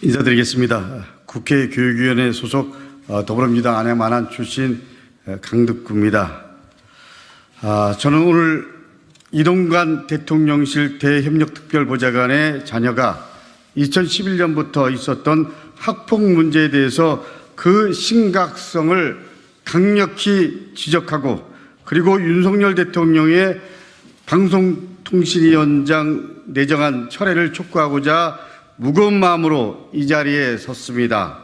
인사드리겠습니다. 국회 교육위원회 소속 더불어민주당 안양만안 출신 강덕구입니다. 저는 오늘 이동관 대통령실 대협력특별보좌관의 자녀가 2011년부터 있었던 학폭 문제에 대해서 그 심각성을 강력히 지적하고, 그리고 윤석열 대통령의 방송통신위원장 내정안 철회를 촉구하고자 무거운 마음으로 이 자리에 섰습니다.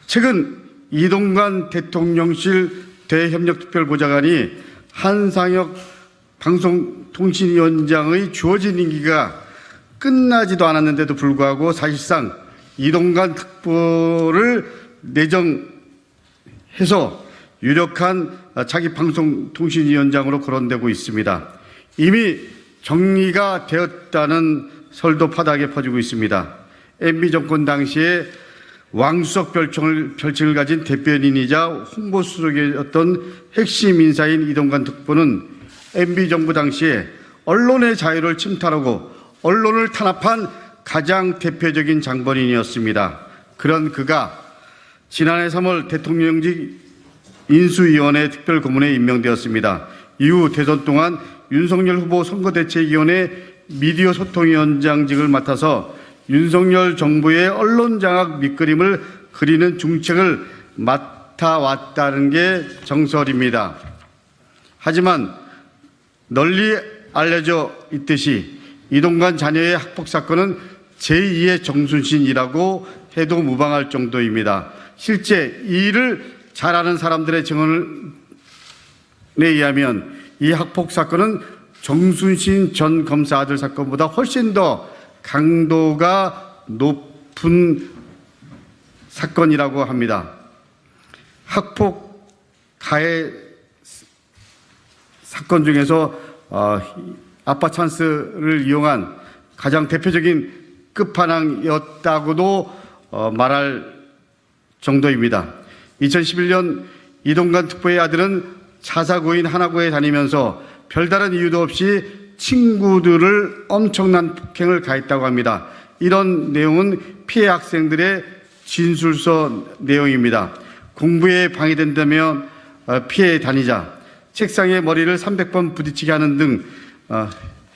최근 이동관 대통령실 대협력특별보좌관이 한상혁 방송통신위원장의 주어진 임기가 끝나지도 않았는데도 불구하고 사실상 이동관 특보를 내정해서 유력한 자기 방송통신위원장으로 거론되고 있습니다. 이미 정리가 되었다는 설도 파다하게 퍼지고 있습니다. MB정권 당시에 왕수석 별칭을 가진 대변인이자 홍보수석이었던 핵심 인사인 이동관 특보는 MB정부 당시에 언론의 자유를 침탈하고 언론을 탄압한 가장 대표적인 장본인이었습니다. 그런 그가 지난해 3월 대통령직 인수위원회 특별고문에 임명되었습니다. 이후 대선 동안 윤석열 후보 선거대책위원회 미디어 소통위원장직을 맡아서 윤석열 정부의 언론장악 밑그림을 그리는 중책을 맡아왔다는 게 정설입니다. 하지만 널리 알려져 있듯이 이동관 자녀의 학폭 사건은 제2의 정순신이라고 해도 무방할 정도입니다. 실제 이 일을 잘 아는 사람들의 증언에 의하면 이 학폭 사건은 정순신 전 검사 아들 사건보다 훨씬 더 강도가 높은 사건이라고 합니다. 학폭 가해 사건 중에서 아빠 찬스를 이용한 가장 대표적인 끝판왕이었다고도 말할 정도입니다. 2011년 이동관 특보의 아들은 자사고인 하나고에 다니면서 별다른 이유도 없이 친구들을 엄청난 폭행을 가했다고 합니다. 이런 내용은 피해 학생들의 진술서 내용입니다. 공부에 방해된다며 피해 다니자, 책상에 머리를 300번 부딪히게 하는 등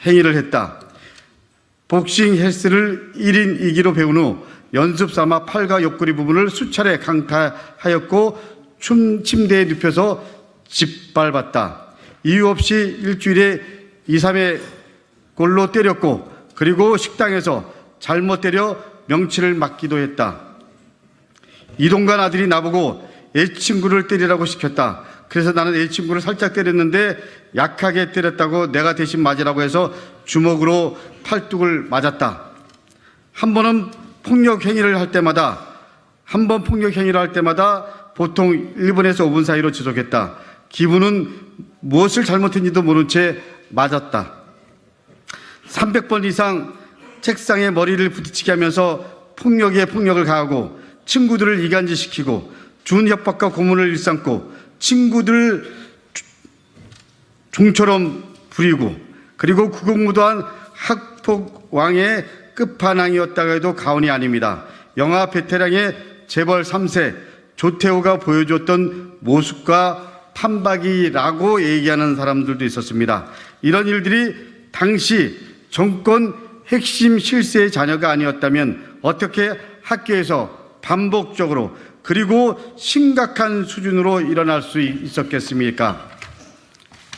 행위를 했다. 복싱 헬스를 1인 2기로 배운 후 연습 삼아 팔과 옆구리 부분을 수차례 강타하였고 침대에 눕혀서 짓밟았다. 이유 없이 일주일에 2, 3회 골로 때렸고, 그리고 식당에서 잘못 때려 명치를 맞기도 했다. 이동관 아들이 나보고 애친구를 때리라고 시켰다. 그래서 나는 애친구를 살짝 때렸는데 약하게 때렸다고 내가 대신 맞으라고 해서 주먹으로 팔뚝을 맞았다. 한 번은 폭력 행위를 할 때마다 보통 1분에서 5분 사이로 지속했다. 기분은 무엇을 잘못했는지도 모른 채 맞았다. 300번 이상 책상에 머리를 부딪히게 하면서 폭력에 폭력을 가하고 친구들을 이간질시키고 준 협박과 고문을 일삼고 친구들 종처럼 부리고, 그리고 구국무도한 학폭 왕의 끝판왕이었다고 해도 과언이 아닙니다. 영화 베테랑의 재벌 3세 조태호가 보여줬던 모습과 판박이라고 얘기하는 사람들도 있었습니다. 이런 일들이 당시 정권 핵심 실세의 자녀가 아니었다면 어떻게 학교에서 반복적으로 그리고 심각한 수준으로 일어날 수 있었겠습니까?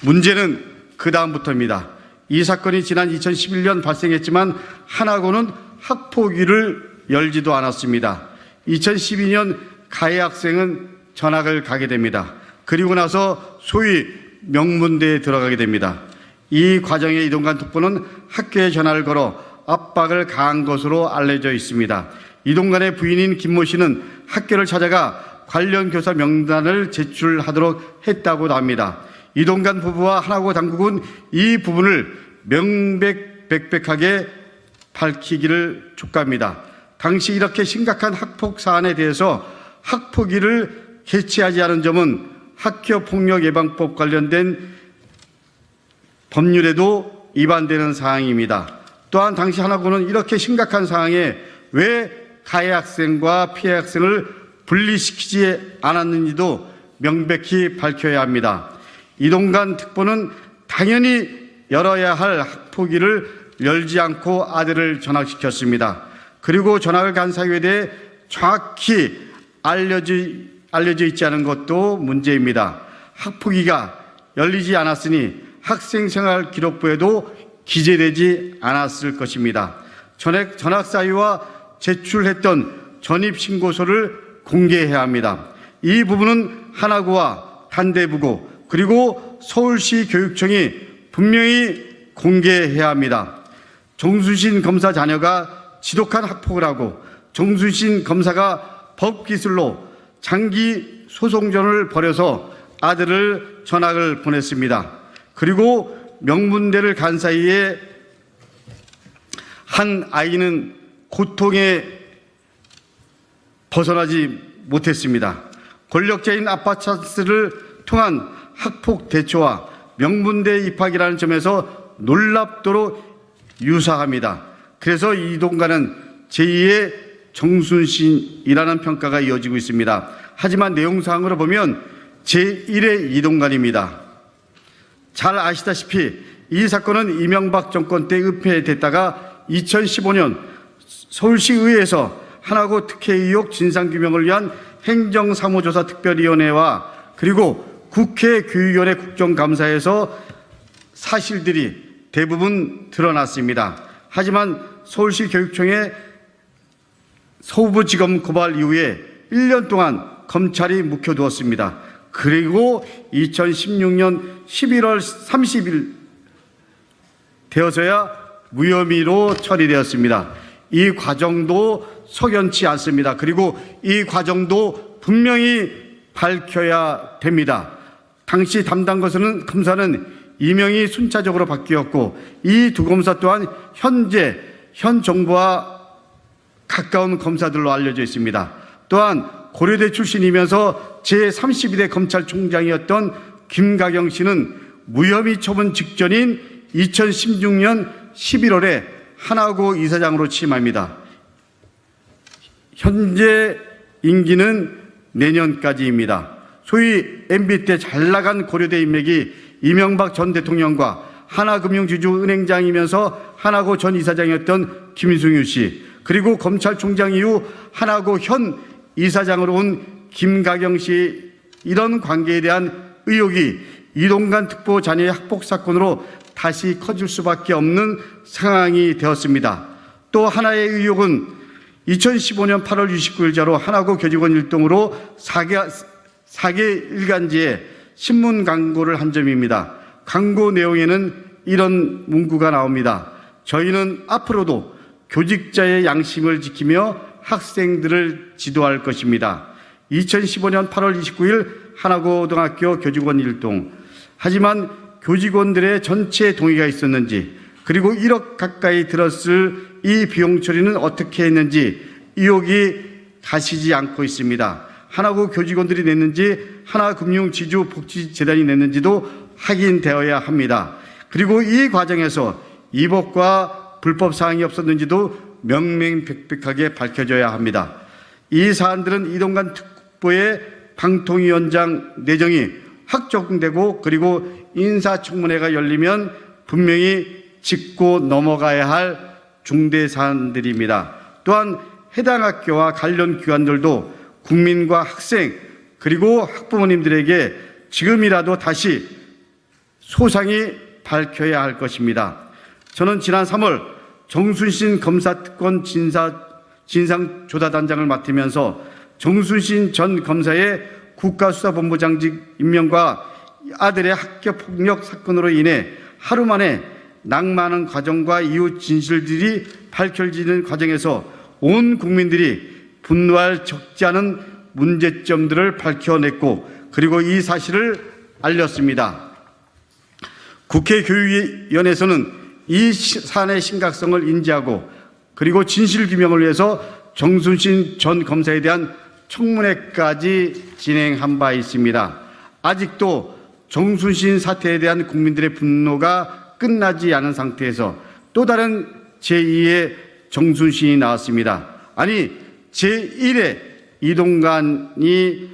문제는 그 다음부터입니다. 이 사건이 지난 2011년 발생했지만 하나고는 학폭위를 열지도 않았습니다. 2012년 가해 학생은 전학을 가게 됩니다. 그리고 나서 소위 명문대에 들어가게 됩니다. 이 과정에 이동관 특보는 학교에 전화를 걸어 압박을 가한 것으로 알려져 있습니다. 이동관의 부인인 김모 씨는 학교를 찾아가 관련 교사 명단을 제출하도록 했다고 합니다. 이동관 부부와 하나고 당국은 이 부분을 명백백백하게 밝히기를 촉구합니다. 당시 이렇게 심각한 학폭 사안에 대해서 학폭위를 개최하지 않은 점은 학교폭력예방법 관련된 법률에도 위반되는 사항입니다. 또한 당시 하나고는 이렇게 심각한 상황에 왜 가해 학생과 피해 학생을 분리시키지 않았는지도 명백히 밝혀야 합니다. 이동관 특보는 당연히 열어야 할 학폭위를 열지 않고 아들을 전학시켰습니다. 그리고 전학을 간 사유에 대해 정확히 알려져 있지 않은 것도 문제입니다. 학폭위가 열리지 않았으니 학생생활 기록부에도 기재되지 않았을 것입니다. 전학 사유와 제출했던 전입신고서를 공개해야 합니다. 이 부분은 하나구와 단대부고 그리고 서울시 교육청이 분명히 공개해야 합니다. 정순신 검사 자녀가 지독한 학폭을 하고 정순신 검사가 법기술로 장기 소송전을 벌여서 아들을 전학을 보냈습니다. 그리고 명문대를 간 사이에 한 아이는 고통에 벗어나지 못했습니다. 권력자인 아빠 찬스를 통한 학폭 대처와 명문대 입학이라는 점에서 놀랍도록 유사합니다. 그래서 이동관은 제2의 정순신이라는 평가가 이어지고 있습니다. 하지만 내용상으로 보면 제1의 이동관입니다. 잘 아시다시피 이 사건은 이명박 정권 때 은폐됐다가 2015년 서울시의회에서 하나고 특혜 의혹 진상규명을 위한 행정사무조사 특별위원회와 그리고 국회 교육위원회 국정감사에서 사실들이 대부분 드러났습니다. 하지만 서울시 교육청의 서부지검 고발 이후에 1년 동안 검찰이 묵혀두었습니다. 그리고 2016년 11월 30일 되어서야 무혐의로 처리되었습니다. 이 과정도 석연치 않습니다. 그리고 이 과정도 분명히 밝혀야 됩니다. 당시 담당 검사는 이명이 순차적으로 바뀌었고 이 두 검사 또한 현 정부와 가까운 검사들로 알려져 있습니다. 또한 고려대 출신이면서 제32대 검찰총장이었던 김가경 씨는 무혐의 처분 직전인 2016년 11월에 하나고 이사장으로 취임합니다. 현재 임기는 내년까지입니다. 소위 MB 때 잘나간 고려대 인맥이 이명박 전 대통령과 하나금융지주은행장이면서 하나고 전 이사장이었던 김승유 씨, 그리고 검찰총장 이후 하나고 현 이사장으로 온 김가경 씨, 이런 관계에 대한 의혹이 이동관 특보 자녀의 학폭 사건으로 다시 커질 수밖에 없는 상황이 되었습니다. 또 하나의 의혹은 2015년 8월 29일자로 하나고 교직원 일동으로 4개 일간지에 신문 광고를 한 점입니다. 광고 내용에는 이런 문구가 나옵니다. 저희는 앞으로도 교직자의 양심을 지키며 학생들을 지도할 것입니다. 2015년 8월 29일 하나고등학교 교직원 일동. 하지만 교직원들의 전체 동의가 있었는지, 그리고 1억 가까이 들었을 이 비용 처리는 어떻게 했는지 의혹이 가시지 않고 있습니다. 하나고 교직원들이 냈는지 하나금융지주복지재단이 냈는지도 확인되어야 합니다. 그리고 이 과정에서 위법과 불법 사항이 없었는지도 명명백백하게 밝혀져야 합니다. 이 사안들은 이동관 특보의 방통위원장 내정이 확정되고 그리고 인사청문회가 열리면 분명히 짚고 넘어가야 할 중대 사안들입니다. 또한 해당 학교와 관련 기관들도 국민과 학생 그리고 학부모님들에게 지금이라도 다시 소상히 밝혀야 할 것입니다. 저는 지난 3월 정순신 검사특권 진상조사단장을 맡으면서 정순신 전 검사의 국가수사본부장직 임명과 아들의 학교폭력 사건으로 인해 하루 만에 낭만한 과정과 이후 진실들이 밝혀지는 과정에서 온 국민들이 분노할 적지 않은 문제점들을 밝혀냈고 그리고 이 사실을 알렸습니다. 국회 교육위원회에서는 이 사안의 심각성을 인지하고 그리고 진실규명을 위해서 정순신 전 검사에 대한 청문회까지 진행한 바 있습니다. 아직도 정순신 사태에 대한 국민들의 분노가 끝나지 않은 상태에서 또 다른 제2의 정순신이 나왔습니다. 아니, 제1의 이동관이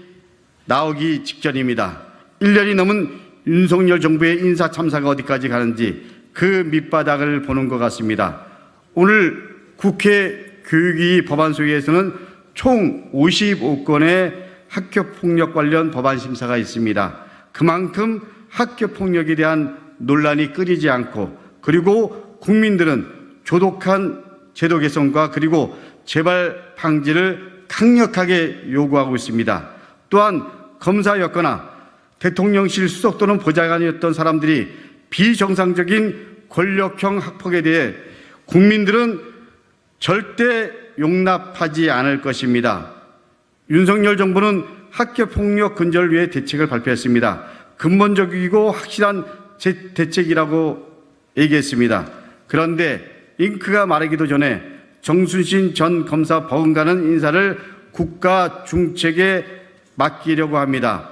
나오기 직전입니다. 1년이 넘은 윤석열 정부의 인사 참사가 어디까지 가는지 그 밑바닥을 보는 것 같습니다. 오늘 국회 교육위 법안소위에서는 총 55건의 학교폭력 관련 법안 심사가 있습니다. 그만큼 학교폭력에 대한 논란이 끊이지 않고, 그리고 국민들은 조독한 제도 개선과 그리고 재발 방지를 강력하게 요구하고 있습니다. 또한 검사였거나 대통령실 수석 또는 보좌관이었던 사람들이 비정상적인 권력형 학폭에 대해 국민들은 절대 용납하지 않을 것입니다. 윤석열 정부는 학교폭력 근절을 위해 대책을 발표했습니다. 근본적이고 확실한 대책이라고 얘기했습니다. 그런데 잉크가 마르기도 전에 정순신 전 검사 버금가는 인사를 국가 중책에 맡기려고 합니다.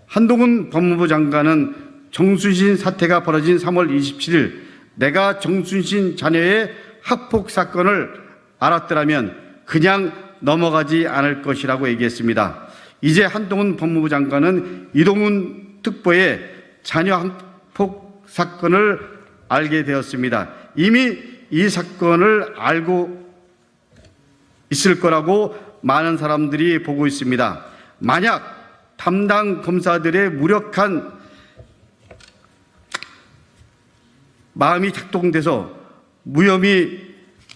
한동훈 법무부 장관은 정순신 사태가 벌어진 3월 27일 내가 정순신 자녀의 학폭 사건을 알았더라면 그냥 넘어가지 않을 것이라고 얘기했습니다. 이제 한동훈 법무부 장관은 이동훈 특보의 자녀 학폭 사건을 알게 되었습니다. 이미 이 사건을 알고 있을 거라고 많은 사람들이 보고 있습니다. 만약 담당 검사들의 무력한 마음이 작동돼서 무혐의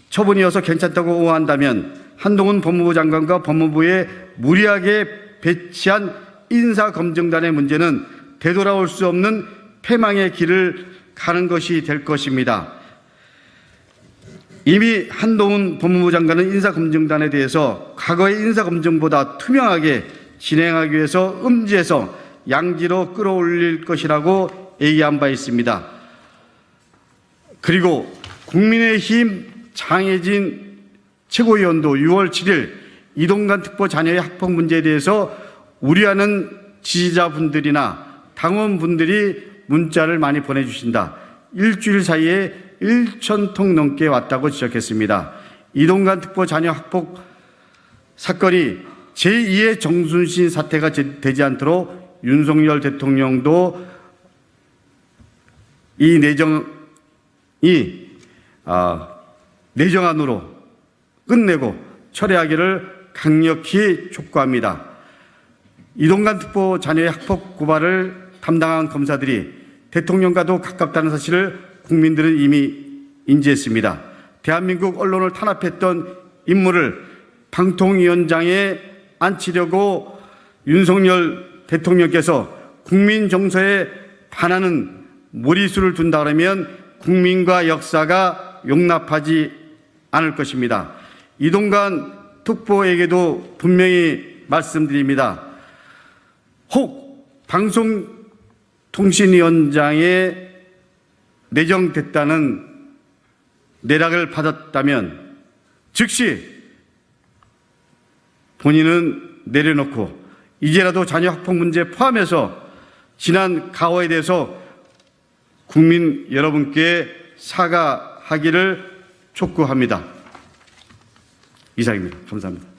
처분이어서 괜찮다고 오한다면 한동훈 법무부 장관과 법무부에 무리하게 배치한 인사검증단의 문제는 되돌아올 수 없는 패망의 길을 가는 것이 될 것입니다. 이미 한동훈 법무부 장관은 인사검증단에 대해서 과거의 인사검증보다 투명하게 진행하기 위해서 음지에서 양지로 끌어올릴 것이라고 얘기한 바 있습니다. 그리고 국민의힘 장혜진 최고위원도 6월 7일 이동관 특보 자녀의 학폭 문제에 대해서 우려하는 지지자분들이나 당원분들이 문자를 많이 보내주신다. 일주일 사이에 1,000통 넘게 왔다고 지적했습니다. 이동관 특보 자녀 학폭 사건이 제2의 정순신 사태가 되지 않도록 윤석열 대통령도 이 내정안으로 끝내고 철회하기를 강력히 촉구합니다. 이동관 특보 자녀의 학폭 고발을 담당한 검사들이 대통령과도 가깝다는 사실을 국민들은 이미 인지했습니다. 대한민국 언론을 탄압했던 인물을 방통위원장에 앉히려고 윤석열 대통령께서 국민 정서에 반하는 무리수를 둔다 그러면 국민과 역사가 용납하지 않을 것입니다. 이동관 특보에게도 분명히 말씀드립니다. 혹 방송통신위원장에 내정됐다는 내락을 받았다면 즉시 본인은 내려놓고 이제라도 자녀 학폭 문제 포함해서 지난 가오에 대해서 국민 여러분께 사과하기를 촉구합니다. 이상입니다. 감사합니다.